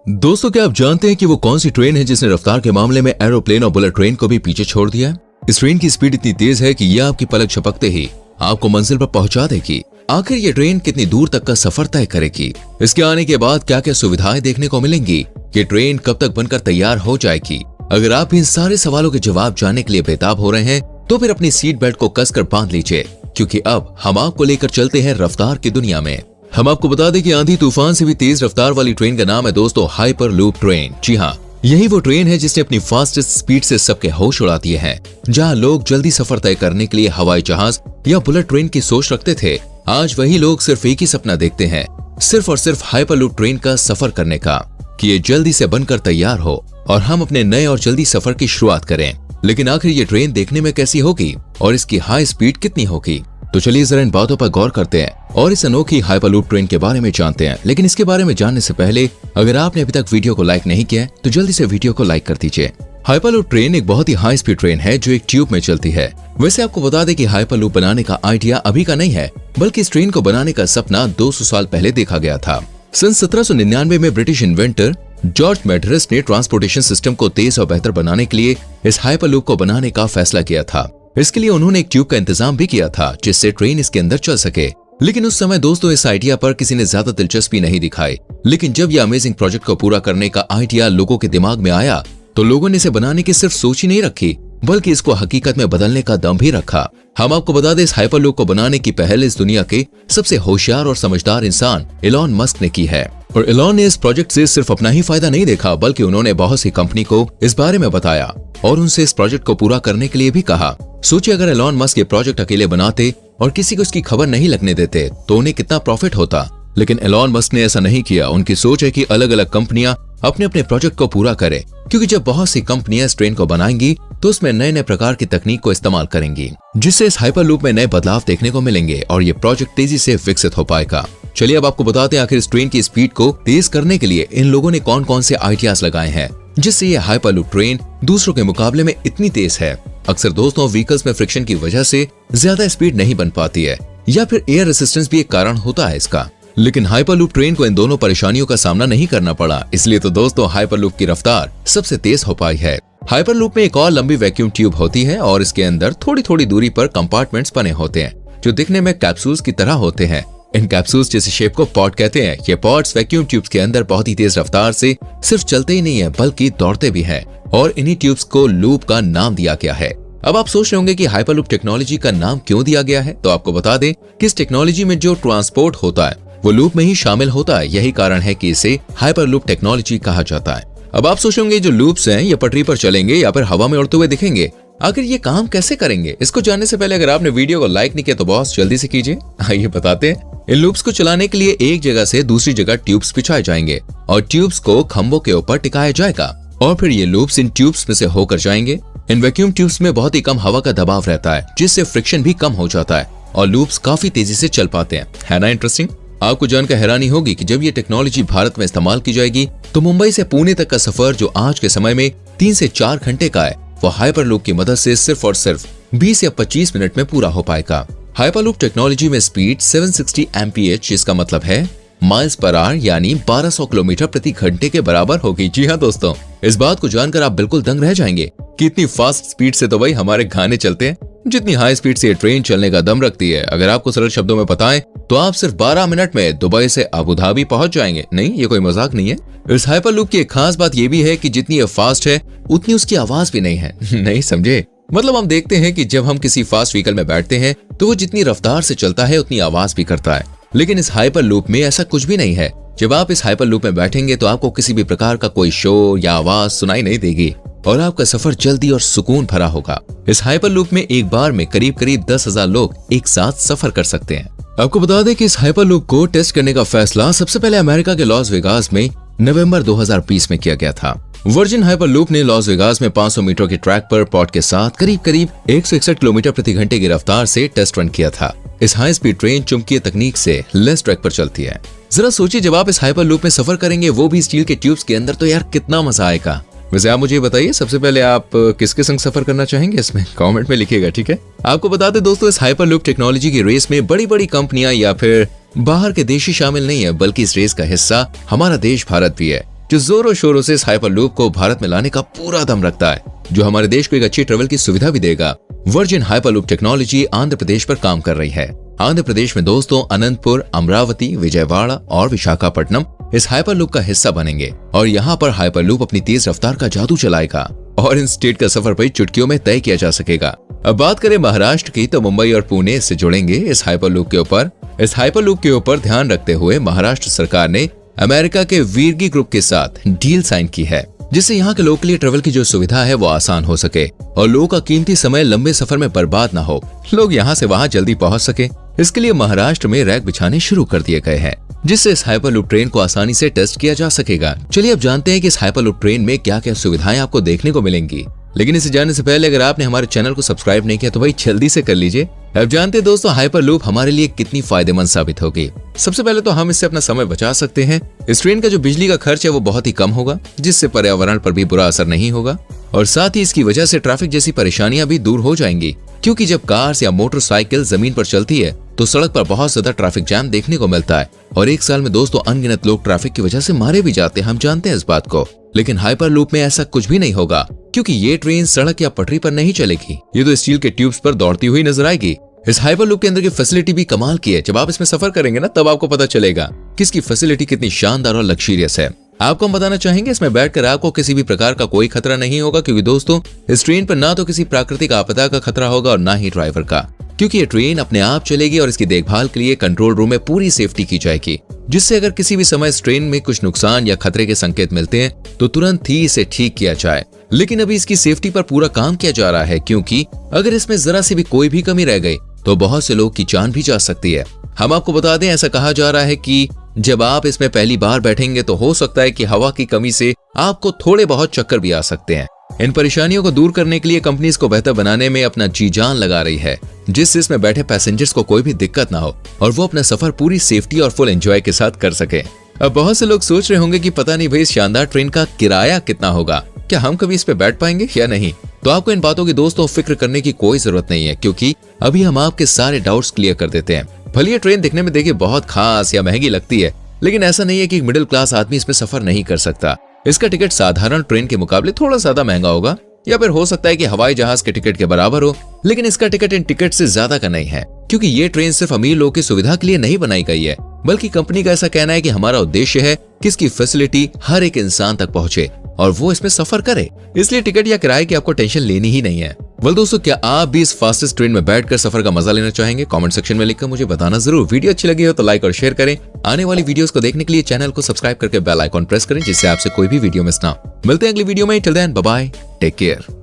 दोस्तों, क्या आप जानते हैं कि वो कौन सी ट्रेन है जिसने रफ्तार के मामले में एरोप्लेन और बुलेट ट्रेन को भी पीछे छोड़ दिया है? इस ट्रेन की स्पीड इतनी तेज है कि यह आपकी पलक झपकते ही आपको मंजिल पर पहुंचा देगी। आखिर ये ट्रेन कितनी दूर तक का सफर तय करेगी? इसके आने के बाद क्या क्या सुविधाएं देखने को मिलेंगी? ये ट्रेन कब तक बनकर तैयार हो जाएगी? अगर आप इन सारे सवालों के जवाब जानने के लिए बेताब हो रहे हैं तो फिर अपनी सीट बेल्ट को कसकर बांध लीजिए, क्योंकि अब हम आपको लेकर चलते हैं रफ्तार की दुनिया में। हम आपको बता दें कि आंधी तूफान से भी तेज रफ्तार वाली ट्रेन का नाम है दोस्तों हाइपर लूप ट्रेन। जी हाँ, यही वो ट्रेन है जिसने अपनी फास्टेस्ट स्पीड से सबके होश उड़ा दिए हैं। जहां लोग जल्दी सफर तय करने के लिए हवाई जहाज या बुलेट ट्रेन की सोच रखते थे, आज वही लोग सिर्फ एक ही सपना देखते हैं, सिर्फ और सिर्फ हाइपर लूप ट्रेन का सफर करने का, कि ये जल्दी से बनकर तैयार हो और हम अपने नए और जल्दी सफर की शुरुआत करें। लेकिन आखिर ये ट्रेन देखने में कैसी होगी और इसकी हाई स्पीड कितनी होगी? तो चलिए जरा इन बातों पर गौर करते हैं और इस अनोखी हाइपरलूप ट्रेन के बारे में जानते हैं। लेकिन इसके बारे में जानने से पहले अगर आपने अभी तक वीडियो को लाइक नहीं किया है तो जल्दी से वीडियो को लाइक कर दीजिए। हाइपरलूप ट्रेन एक बहुत ही हाई स्पीड ट्रेन है जो एक ट्यूब में चलती है। वैसे आपको बता दें कि हाइपरलूप बनाने का आइडिया अभी का नहीं है, बल्कि इस ट्रेन को बनाने का सपना 200 साल पहले देखा गया था। सन 1799 में ब्रिटिश इन्वेंटर जॉर्ज मैडरस ने ट्रांसपोर्टेशन सिस्टम को तेज और बेहतर बनाने के लिए इस हाइपरलूप को बनाने का फैसला किया था। इसके लिए उन्होंने एक ट्यूब का इंतजाम भी किया था जिससे ट्रेन इसके अंदर चल सके। लेकिन उस समय दोस्तों इस आइडिया पर किसी ने ज्यादा दिलचस्पी नहीं दिखाई। लेकिन जब यह अमेजिंग प्रोजेक्ट को पूरा करने का आइडिया लोगों के दिमाग में आया तो लोगों ने इसे बनाने की सिर्फ सोच ही नहीं रखी, बल्कि इसको हकीकत में बदलने का दम भी रखा। हम आपको बता दें, इस हाइपरलूप को बनाने की पहल इस दुनिया के सबसे होशियार और समझदार इंसान एलॉन मस्क ने की है। और एलॉन ने इस प्रोजेक्ट से सिर्फ अपना ही फायदा नहीं देखा, बल्कि उन्होंने बहुत सी कंपनी को इस बारे में बताया और उनसे इस प्रोजेक्ट को पूरा करने के लिए भी कहा। सोचिए, अगर एलॉन मस्क ये प्रोजेक्ट अकेले बनाते और किसी को इसकी खबर नहीं लगने देते तो उन्हें कितना प्रॉफिट होता। लेकिन एलॉन मस्क ने ऐसा नहीं किया। उनकी सोच है कि अलग अलग कंपनियां अपने अपने प्रोजेक्ट को पूरा करें, क्योंकि जब बहुत सी कंपनियां इस ट्रेन को बनाएंगी तो उसमें नए नए प्रकार की तकनीक को इस्तेमाल करेंगी, जिससे इस हाइपरलूप में नए बदलाव देखने को मिलेंगे और ये प्रोजेक्ट तेजी से विकसित हो पाएगा। चलिए अब आपको बताते हैं आखिर इस ट्रेन की स्पीड को तेज करने के लिए इन लोगों ने कौन कौन से आइडियाज लगाए हैं जिससे ये हाइपरलूप ट्रेन दूसरों के मुकाबले में इतनी तेज है। अक्सर दोस्तों व्हीकल्स में फ्रिक्शन की वजह से ज्यादा स्पीड नहीं बन पाती है, या फिर एयर रेसिस्टेंस भी एक कारण होता है इसका। लेकिन हाइपरलूप ट्रेन को इन दोनों परेशानियों का सामना नहीं करना पड़ा, इसलिए तो दोस्तों हाइपरलूप की रफ्तार सबसे तेज हो पाई है। हाइपरलूप में एक और लंबी वैक्यूम ट्यूब होती है और इसके अंदर थोड़ी थोड़ी दूरी पर कंपार्टमेंट्स बने होते हैं जो दिखने में कैप्सूल्स की तरह होते हैं। इन कैप्सूल्स जैसी शेप को पॉड कहते हैं। ये पॉड्स वैक्यूम ट्यूब्स के अंदर बहुत ही तेज रफ्तार से सिर्फ चलते ही नहीं है बल्कि दौड़ते भी हैं और इन्हीं ट्यूब्स को लूप का नाम दिया गया है। अब आप सोच रहे होंगे कि हाइपरलूप टेक्नोलॉजी का नाम क्यों दिया गया है, तो आपको बता दें कि इस टेक्नोलॉजी में जो ट्रांसपोर्ट होता है वो लूप में ही शामिल होता है। यही कारण है कि इसे हाइपरलूप टेक्नोलॉजी कहा जाता है। अब आप सोचेंगे जो लूप्स हैं ये पटरी पर चलेंगे या फिर हवा में उड़ते हुए दिखेंगे, आखिर ये काम कैसे करेंगे? इसको जानने से पहले अगर आपने वीडियो को लाइक नहीं किया तो बहुत जल्दी से कीजिए। आइए बताते हैं। इन लूप्स को चलाने के लिए एक जगह से दूसरी जगह ट्यूब्स बिछाए जाएंगे और ट्यूब्स को खंभों के ऊपर टिकाया जाएगा और फिर ये लूप्स इन ट्यूब्स में से होकर जाएंगे। इन वैक्यूम ट्यूब्स में बहुत ही कम हवा का दबाव रहता है, जिससे फ्रिक्शन भी कम हो जाता है और लूप्स काफी तेजी से चल पाते हैं। है ना इंटरेस्टिंग? आपको जानकर हैरानी होगी कि जब ये टेक्नोलॉजी भारत में इस्तेमाल की जाएगी तो मुंबई से पुणे तक का सफर जो आज के समय में 3 से 4 घंटे का है, वो हाइपरलूप की मदद से सिर्फ और सिर्फ 20 या 25 मिनट में पूरा हो पाएगा। हाइपरलूप टेक्नोलॉजी में स्पीड 760 mph, जिसका मतलब है माइल्स पर आवर, यानी 1200 किलोमीटर प्रति घंटे के बराबर होगी। जी हाँ दोस्तों, इस बात को जानकर आप बिल्कुल दंग रह जाएंगे कि इतनी फास्ट स्पीड से तो भाई हमारे गाने चलते हैं, जितनी हाई स्पीड से ये ट्रेन चलने का दम रखती है। अगर आपको सरल शब्दों में बताएं तो आप सिर्फ 12 मिनट में दुबई से अबू धाबी पहुंच जाएंगे। नहीं, ये कोई मजाक नहीं है। इस हाइपरलूप की एक खास बात ये भी है कि जितनी ये फास्ट है उतनी उसकी आवाज भी नहीं है। नहीं समझे? मतलब हम देखते हैं कि जब हम किसी फास्ट व्हीकल में बैठते हैं तो वो जितनी रफ्तार से चलता है उतनी आवाज भी करता है, लेकिन इस हाइपरलूप में ऐसा कुछ भी नहीं है। जब आप इस हाइपरलूप में बैठेंगे तो आपको किसी भी प्रकार का कोई शोर या आवाज सुनाई नहीं देगी और आपका सफर जल्दी और सुकून भरा होगा। इस हाइपरलूप में एक बार में करीब 10,000 लोग एक साथ सफर कर सकते हैं। आपको बता दें कि इस हाइपरलूप को टेस्ट करने का फैसला सबसे पहले अमेरिका के लॉस वेगास में नवंबर 2020 में किया गया था। वर्जिन हाइपरलूप ने लॉस वेगास में 500 मीटर के ट्रैक पर पॉड के साथ करीब 161 किलोमीटर प्रति घंटे की रफ्तार से टेस्ट रन किया था। इस हाई स्पीड ट्रेन चुंबकीय तकनीक से लेस ट्रैक पर चलती है। जरा सोचिए, जब आप इस हाइपरलूप में सफर करेंगे वो भी स्टील के ट्यूब्स के अंदर, तो यार कितना मजा आएगा। वैसे आप मुझे बताइए सबसे पहले आप किसके संग सफर करना चाहेंगे, इसमें कमेंट में लिखिएगा, ठीक है। आपको बता दें दोस्तों, इस हाइपरलूप टेक्नोलॉजी की रेस में बड़ी बड़ी कंपनियां या फिर बाहर के देश ही शामिल नहीं है, बल्कि इस रेस का हिस्सा हमारा देश भारत भी है। जो जोरों शोरों से इस हाइपरलूप को भारत में लाने का पूरा दम रखता है, जो हमारे देश को एक अच्छी ट्रेवल की सुविधा भी देगा। Virgin hyperloop technology Andhra Pradesh पर काम कर रही है। आंध्र प्रदेश में दोस्तों अनंतपुर, अमरावती, विजयवाड़ा और विशाखापट्टनम इस हाइपरलूप का हिस्सा बनेंगे और यहाँ पर हाइपरलूप अपनी तेज रफ्तार का जादू चलाएगा और इन स्टेट का सफर भी चुटकियों में तय किया जा सकेगा। अब बात करें महाराष्ट्र की, तो मुंबई और पुणे से जुड़ेंगे इस हाइपरलूप के ऊपर। इस हाइपरलूप के ऊपर ध्यान रखते हुए महाराष्ट्र सरकार ने अमेरिका के वीरगी ग्रुप के साथ डील साइन की है, जिससे यहाँ के लोग के लिए ट्रेवल की जो सुविधा है वो आसान हो सके और लोगों का कीमती समय लंबे सफर में बर्बाद ना हो, लोग यहाँ से वहाँ जल्दी पहुँच सके। इसके लिए महाराष्ट्र में रैक बिछाने शुरू कर दिए गए हैं, जिससे इस हाइपरलूप ट्रेन को आसानी से टेस्ट किया जा सकेगा। चलिए अब जानते हैं कि इस हाइपरलूप ट्रेन में क्या क्या सुविधाएं आपको देखने को मिलेंगी। लेकिन इसे जानने से पहले अगर आपने हमारे चैनल को सब्सक्राइब नहीं किया तो भाई जल्दी से कर लीजिए। अब जानते हैं दोस्तों हाइपरलूप हमारे लिए कितनी फायदेमंद साबित होगी। सबसे पहले तो हम इससे अपना समय बचा सकते हैं। इस ट्रेन का जो बिजली का खर्च है वो बहुत ही कम होगा, जिससे पर्यावरण पर भी बुरा असर नहीं होगा और साथ ही इसकी वजह से ट्रैफिक जैसी परेशानियां भी दूर हो जाएंगी, क्योंकि जब कार्स या मोटरसाइकिल जमीन पर चलती है तो सड़क पर बहुत ज्यादा ट्रैफिक जैम देखने को मिलता है और एक साल में दोस्तों अनगिनत लोग ट्रैफिक की वजह से मारे भी जाते हैं, हम जानते हैं इस बात को। लेकिन हाइपरलूप में ऐसा कुछ भी नहीं होगा, क्योंकि ये ट्रेन सड़क या पटरी पर नहीं चलेगी, ये तो स्टील के ट्यूब्स पर दौड़ती हुई नजर आएगी। इस हाइपरलूप के अंदर की फैसिलिटी भी कमाल की है। जब आप इसमें सफर करेंगे ना तब आपको पता चलेगा कि इसकी फैसिलिटी कितनी शानदार और लग्जरियस है। आपको हम बताना चाहेंगे इसमें बैठकर आपको किसी भी प्रकार का कोई खतरा नहीं होगा, क्योंकि दोस्तों इस ट्रेन पर ना तो किसी प्राकृतिक आपदा का खतरा होगा और ना ही ड्राइवर का, क्योंकि ये ट्रेन अपने आप चलेगी और इसकी देखभाल के लिए कंट्रोल रूम में पूरी सेफ्टी की जाएगी, जिससे अगर किसी भी समय इस ट्रेन में कुछ नुकसान या खतरे के संकेत मिलते हैं तो तुरंत ही इसे ठीक किया जाए। लेकिन अभी इसकी सेफ्टी पर पूरा काम किया जा रहा है, क्योंकि अगर इसमें जरा सी भी कोई भी कमी रह गई तो बहुत से लोग की जान भी जा सकती है। हम आपको बता दें, ऐसा कहा जा रहा है कि जब आप इसमें पहली बार बैठेंगे तो हो सकता है कि हवा की कमी से आपको थोड़े बहुत चक्कर भी आ सकते हैं। इन परेशानियों को दूर करने के लिए कंपनी इसको बेहतर बनाने में अपना जी जान लगा रही है, जिससे इसमें बैठे पैसेंजर्स को कोई भी दिक्कत ना हो और वो अपना सफर पूरी सेफ्टी और फुल एंजॉय के साथ कर सके। अब बहुत से लोग सोच रहे होंगे कि पता नहीं भाई इस शानदार ट्रेन का किराया कितना होगा, क्या हम कभी इस पे बैठ पाएंगे या नहीं। तो आपको इन बातों की दोस्तों फिक्र करने की कोई जरूरत नहीं है, क्योंकि अभी हम आपके सारे डाउट्स क्लियर कर देते हैं। भले ये ट्रेन दिखने में देखिए बहुत खास या महंगी लगती है, लेकिन ऐसा नहीं है कि मिडिल क्लास आदमी इसमें सफर नहीं कर सकता। इसका टिकट साधारण ट्रेन के मुकाबले थोड़ा ज्यादा महंगा होगा, या फिर हो सकता है कि हवाई जहाज के टिकट के बराबर हो, लेकिन इसका टिकट इन टिकट से ज्यादा का नहीं है, क्योंकि ये ट्रेन सिर्फ अमीर लोगों की सुविधा के लिए नहीं बनाई गई है, बल्कि कंपनी का ऐसा कहना है कि हमारा उद्देश्य है कि इसकी फैसिलिटी हर एक इंसान तक पहुंचे और वो इसमें सफर करे। इसलिए टिकट या किराए की आपको टेंशन लेनी ही नहीं है। वेल दोस्तों, क्या आप भी इस फास्टेस्ट ट्रेन में बैठकर सफर का मजा लेना चाहेंगे? कमेंट सेक्शन में लिखकर मुझे बताना जरूर। वीडियो अच्छी लगी हो तो लाइक और शेयर करें। आने वाली वीडियोस को देखने के लिए चैनल को सब्सक्राइब करके बेल आइकॉन प्रेस करें, जिससे आपसे कोई भी वीडियो मिस ना हो। मिलते हैं अगली वीडियो में। Till then bye bye, take care.